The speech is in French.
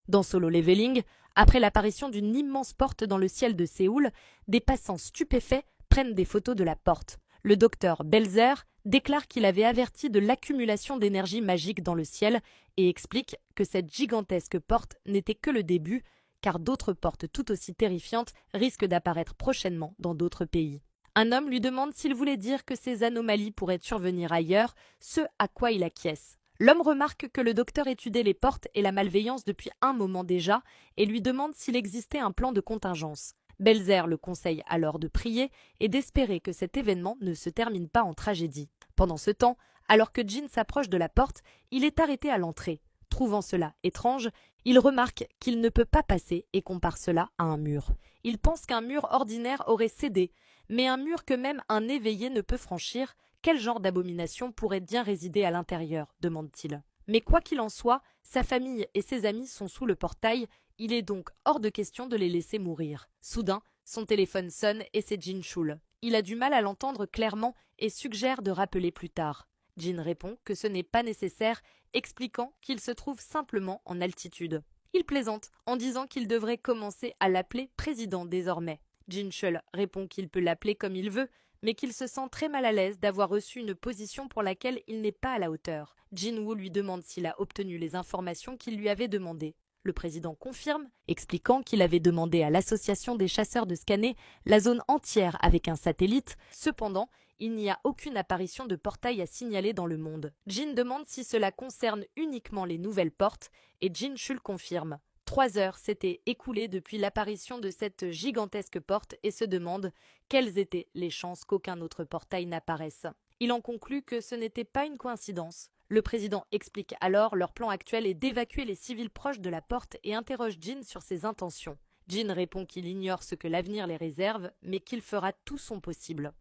Dans Solo Leveling, après l'apparition d'une immense porte dans le ciel de Séoul, des passants stupéfaits prennent des photos de la porte. Le docteur Belzer déclare qu'il avait averti de l'accumulation d'énergie magique dans le ciel et explique que cette gigantesque porte n'était que le début, car d'autres portes tout aussi terrifiantes risquent d'apparaître prochainement dans d'autres pays. Un homme lui demande s'il voulait dire que ces anomalies pourraient survenir ailleurs, ce à quoi il acquiesce. L'homme remarque que le docteur étudiait les portes et la malveillance depuis un moment déjà et lui demande s'il existait un plan de contingence. Belzer le conseille alors de prier et d'espérer que cet événement ne se termine pas en tragédie. Pendant ce temps, alors que Jin s'approche de la porte, il est arrêté à l'entrée. Trouvant cela étrange, il remarque qu'il ne peut pas passer et compare cela à un mur. Il pense qu'un mur ordinaire aurait cédé, mais un mur que même un éveillé ne peut franchir, quel genre d'abomination pourrait bien résider à l'intérieur demande-t-il. Mais quoi qu'il en soit, sa famille et ses amis sont sous le portail, il est donc hors de question de les laisser mourir. Soudain, son téléphone sonne et c'est Jin Chul. Il a du mal à l'entendre clairement et suggère de rappeler plus tard. Jin répond que ce n'est pas nécessaire, expliquant qu'il se trouve simplement en altitude. Il plaisante en disant qu'il devrait commencer à l'appeler président désormais. Jin Chul répond qu'il peut l'appeler comme il veut, mais qu'il se sent très mal à l'aise d'avoir reçu une position pour laquelle il n'est pas à la hauteur. Jin Woo lui demande s'il a obtenu les informations qu'il lui avait demandées. Le président confirme, expliquant qu'il avait demandé à l'association des chasseurs de scanner la zone entière avec un satellite. Cependant, il n'y a aucune apparition de portail à signaler dans le monde. Jin demande si cela concerne uniquement les nouvelles portes et Jin Chul confirme. 3 heures s'étaient écoulées depuis l'apparition de cette gigantesque porte et se demande quelles étaient les chances qu'aucun autre portail n'apparaisse. Il en conclut que ce n'était pas une coïncidence. Le président explique alors leur plan actuel est d'évacuer les civils proches de la porte et interroge Jin sur ses intentions. Jin répond qu'il ignore ce que l'avenir les réserve, mais qu'il fera tout son possible.